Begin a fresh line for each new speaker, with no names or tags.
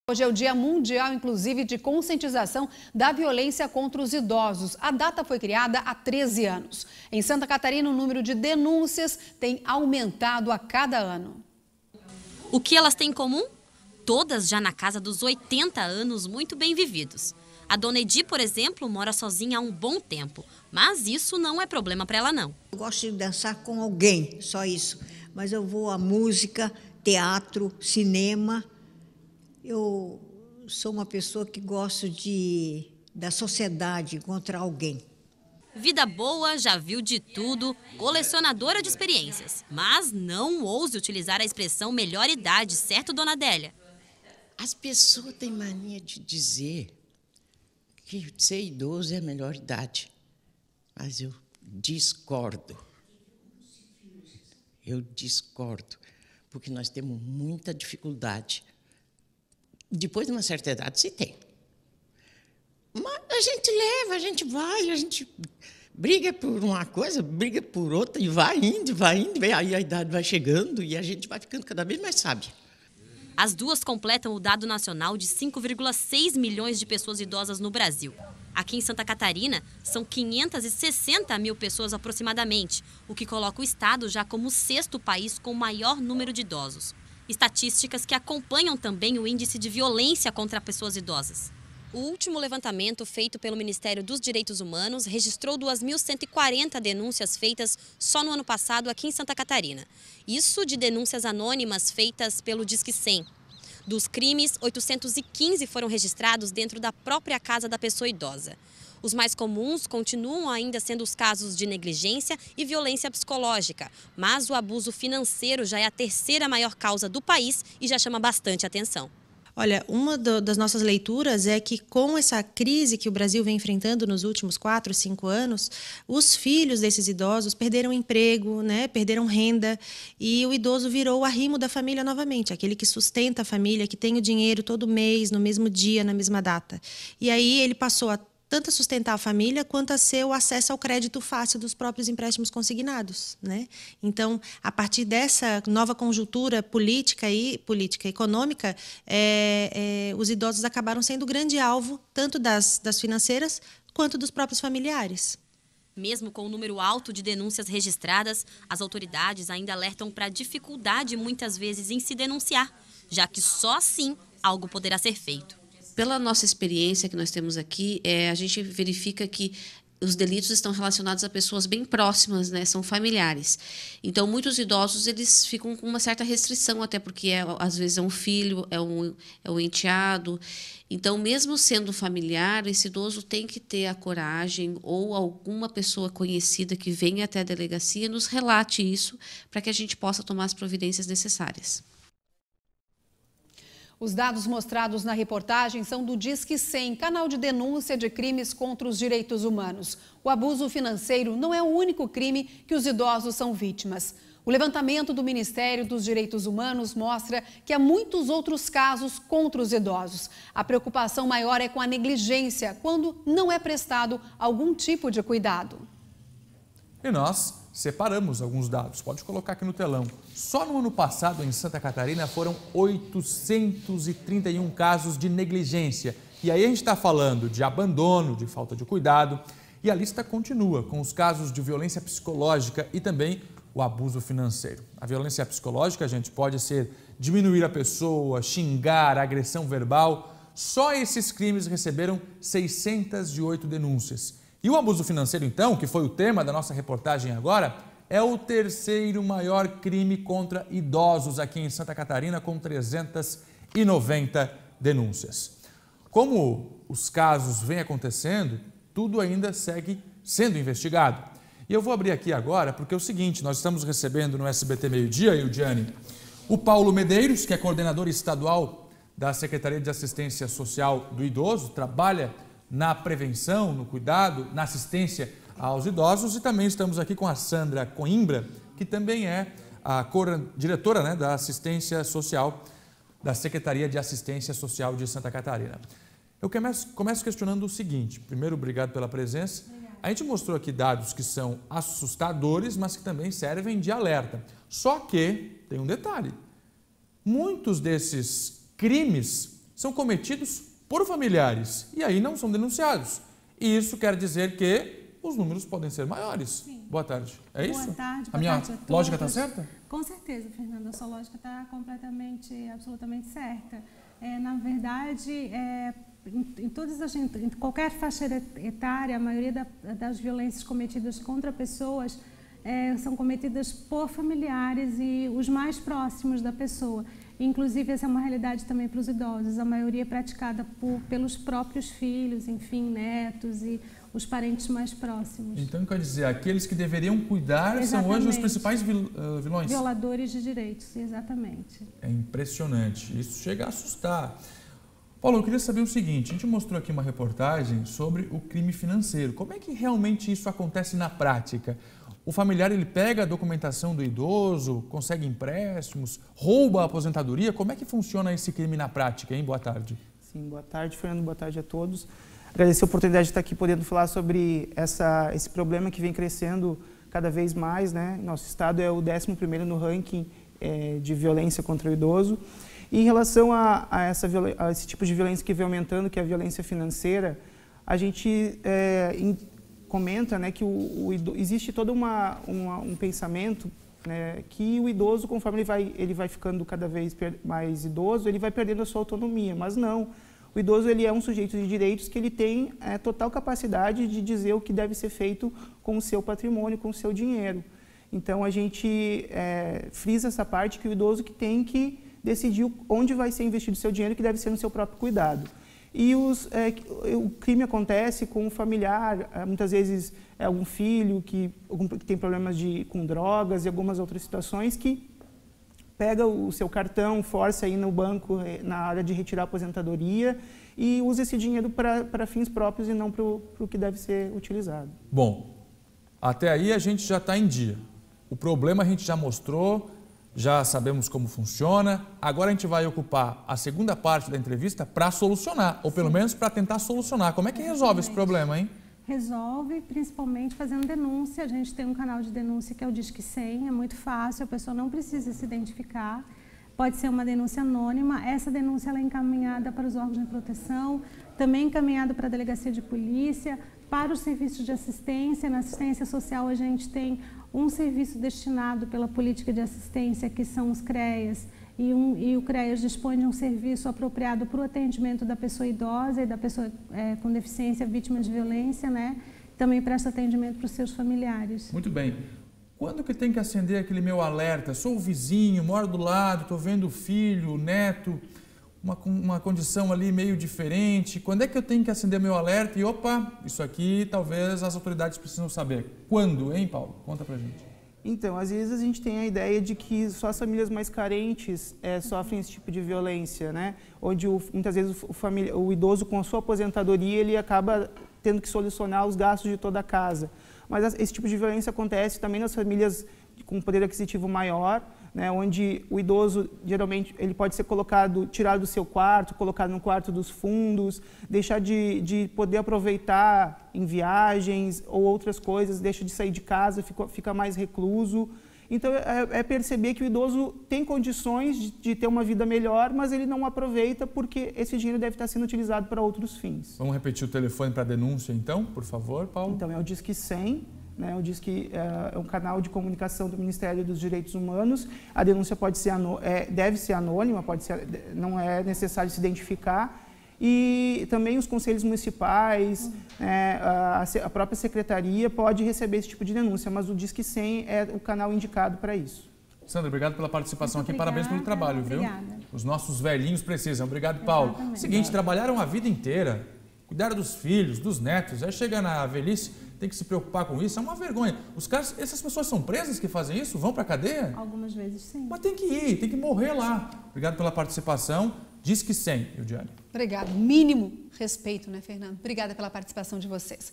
Hoje é o Dia Mundial, inclusive, de conscientização da violência contra os idosos. A data foi criada há 13 anos. Em Santa Catarina, o número de denúncias tem aumentado a cada ano.
O que elas têm em comum? Todas já na casa dos 80 anos, muito bem vividos. A dona Edi, por exemplo, mora sozinha há um bom tempo, mas isso não é problema para ela, não.
Eu gosto de dançar com alguém, só isso. Mas eu vou a música, teatro, cinema. Eu sou uma pessoa que gosto da sociedade, encontrar alguém.
Vida boa, já viu de tudo, colecionadora de experiências. Mas não ouse utilizar a expressão melhor idade, certo, dona Adélia?
As pessoas têm mania de dizer que ser idoso é a melhor idade. Mas eu discordo. Eu discordo, porque nós temos muita dificuldade. Depois de uma certa idade, se tem. Mas a gente leva, a gente vai, a gente briga por uma coisa, briga por outra, e vai indo, aí a idade vai chegando e a gente vai ficando cada vez mais sábia.
As duas completam o dado nacional de 5,6 milhões de pessoas idosas no Brasil. Aqui em Santa Catarina, são 560 mil pessoas aproximadamente, o que coloca o estado já como o 6º país com maior número de idosos. Estatísticas que acompanham também o índice de violência contra pessoas idosas. O último levantamento feito pelo Ministério dos Direitos Humanos registrou 2.140 denúncias feitas só no ano passado aqui em Santa Catarina. Isso de denúncias anônimas feitas pelo Disque 100. Dos crimes, 815 foram registrados dentro da própria casa da pessoa idosa. Os mais comuns continuam ainda sendo os casos de negligência e violência psicológica, mas o abuso financeiro já é a 3ª maior causa do país e já chama bastante atenção.
Olha, uma das nossas leituras é que com essa crise que o Brasil vem enfrentando nos últimos 4, 5 anos, os filhos desses idosos perderam emprego, né, perderam renda, e o idoso virou o arrimo da família novamente, aquele que sustenta a família, que tem o dinheiro todo mês, no mesmo dia, na mesma data. E aí ele passou a tanto a sustentar a família, quanto a ser o acesso ao crédito fácil dos próprios empréstimos consignados, né? Então, a partir dessa nova conjuntura política e econômica, os idosos acabaram sendo o grande alvo, tanto das financeiras, quanto dos próprios familiares.
Mesmo com o número alto de denúncias registradas, as autoridades ainda alertam para a dificuldade, muitas vezes, em se denunciar, já que só assim algo poderá ser feito.
Pela nossa experiência que nós temos aqui, a gente verifica que os delitos estão relacionados a pessoas bem próximas, né? São familiares. Então, muitos idosos eles ficam com uma certa restrição, até porque às vezes é um filho, é um enteado. Então, mesmo sendo familiar, esse idoso tem que ter a coragem ou alguma pessoa conhecida que venha até a delegacia e nos relate isso para que a gente possa tomar as providências necessárias.
Os dados mostrados na reportagem são do Disque 100, canal de denúncia de crimes contra os direitos humanos. O abuso financeiro não é o único crime que os idosos são vítimas. O levantamento do Ministério dos Direitos Humanos mostra que há muitos outros casos contra os idosos. A preocupação maior é com a negligência, quando não é prestado algum tipo de cuidado.
E nós separamos alguns dados, pode colocar aqui no telão. Só no ano passado, em Santa Catarina, foram 831 casos de negligência. E aí a gente está falando de abandono, de falta de cuidado. E a lista continua com os casos de violência psicológica e também o abuso financeiro. A violência psicológica, gente, pode ser diminuir a pessoa, xingar, agressão verbal. Só esses crimes receberam 608 denúncias. E o abuso financeiro, então, que foi o tema da nossa reportagem agora, é o 3º maior crime contra idosos aqui em Santa Catarina, com 390 denúncias. Como os casos vêm acontecendo, tudo ainda segue sendo investigado. E eu vou abrir aqui agora, porque é o seguinte, nós estamos recebendo no SBT Meio-Dia, Ildiane, o Paulo Medeiros, que é coordenador estadual da Secretaria de Assistência Social do Idoso, trabalha na prevenção, no cuidado, na assistência aos idosos, e também estamos aqui com a Sandra Coimbra, que também é a diretora, né, da Assistência Social, da Secretaria de Assistência Social de Santa Catarina. Eu começo questionando o seguinte, primeiro, obrigado pela presença. A gente mostrou aqui dados que são assustadores, mas que também servem de alerta. Só que tem um detalhe, muitos desses crimes são cometidos por familiares e aí não são denunciados. E isso quer dizer que os números podem ser maiores.
Sim.
Boa tarde. É isso?
Boa tarde.
A minha lógica está certa?
Com certeza, Fernanda. A sua lógica está completamente, absolutamente certa. Na verdade, em qualquer faixa etária, a maioria das violências cometidas contra pessoas são cometidas por familiares e os mais próximos da pessoa. Inclusive, essa é uma realidade também para os idosos. A maioria é praticada pelos próprios filhos, enfim, netos e os parentes mais próximos.
Então, quer dizer, aqueles que deveriam cuidar são hoje os principais vilões?
Violadores de direitos, exatamente.
É impressionante. Isso chega a assustar. Paulo, eu queria saber o seguinte, a gente mostrou aqui uma reportagem sobre o crime financeiro. Como é que realmente isso acontece na prática? O familiar, ele pega a documentação do idoso, consegue empréstimos, rouba a aposentadoria? Como é que funciona esse crime na prática, hein? Boa tarde.
Sim, boa tarde, Fernando. Boa tarde a todos. Agradecer a oportunidade de estar aqui podendo falar sobre esse problema que vem crescendo cada vez mais, né? Nosso estado é o 11º no ranking de violência contra o idoso. E em relação a esse tipo de violência que vem aumentando, que é a violência financeira, a gente comenta, né, que existe todo um pensamento, né, que o idoso, conforme ele vai ficando cada vez mais idoso, ele vai perdendo a sua autonomia, mas não. O idoso, ele é um sujeito de direitos que ele tem total capacidade de dizer o que deve ser feito com o seu patrimônio, com o seu dinheiro. Então, a gente frisa essa parte que o idoso que tem que decidir onde vai ser investido o seu dinheiro, que deve ser no seu próprio cuidado. E o crime acontece com um familiar, muitas vezes é algum filho que tem problemas com drogas e algumas outras situações, que pega o seu cartão, força aí no banco na hora de retirar a aposentadoria e usa esse dinheiro para fins próprios e não para o que deve ser utilizado.
Bom, até aí a gente já está em dia. O problema a gente já mostrou, já sabemos como funciona. Agora a gente vai ocupar a segunda parte da entrevista para solucionar, ou pelo menos para tentar solucionar. Como é que resolve esse problema, hein?
Resolve principalmente fazendo denúncia. A gente tem um canal de denúncia que é o Disque 100, é muito fácil, a pessoa não precisa se identificar. Pode ser uma denúncia anônima. Essa denúncia ela é encaminhada para os órgãos de proteção, também encaminhada para a delegacia de polícia, para os serviços de assistência. Na assistência social a gente tem um serviço destinado pela política de assistência, que são os CREAS, e o CREAS dispõe de um serviço apropriado para o atendimento da pessoa idosa e da pessoa com deficiência vítima de violência, né? Também presta atendimento para os seus familiares.
Muito bem. Quando que tem que acender aquele meu alerta? Sou o vizinho, moro do lado, estou vendo o filho, o neto, uma condição ali meio diferente. Quando é que eu tenho que acender meu alerta? E opa, isso aqui talvez as autoridades precisam saber. Quando, hein, Paulo? Conta pra gente.
Então, às vezes a gente tem a ideia de que só as famílias mais carentes sofrem esse tipo de violência, né? Onde muitas vezes o idoso com a sua aposentadoria ele acaba tendo que solucionar os gastos de toda a casa. Mas esse tipo de violência acontece também nas famílias com poder aquisitivo maior, né, onde o idoso, geralmente, ele pode ser tirado do seu quarto, colocado no quarto dos fundos, deixar de poder aproveitar em viagens ou outras coisas, deixa de sair de casa, fica mais recluso. Então, é perceber que o idoso tem condições de ter uma vida melhor, mas ele não aproveita porque esse dinheiro deve estar sendo utilizado para outros fins.
Vamos repetir o telefone para denúncia, então, por favor, Paulo?
Então, é o Disque 100. Né, o Disque é um canal de comunicação do Ministério dos Direitos Humanos. A denúncia deve ser anônima, não é necessário se identificar. E também os conselhos municipais, a própria secretaria pode receber esse tipo de denúncia, mas o Disque 100 é o canal indicado para isso.
Sandra, obrigado pela participação aqui, parabéns pelo trabalho,
obrigada.
Viu? Os nossos velhinhos precisam. Obrigado, Paulo.
Exatamente.
Seguinte, trabalharam a vida inteira, cuidaram dos filhos, dos netos, aí chega na velhice, tem que se preocupar com isso, é uma vergonha. Essas pessoas são presas que fazem isso? Vão para a cadeia?
Algumas vezes sim.
Mas tem que ir, tem que morrer lá. Obrigado pela participação. Disque 100, Eudiane.
Obrigado. Mínimo respeito, né, Fernando? Obrigada pela participação de vocês.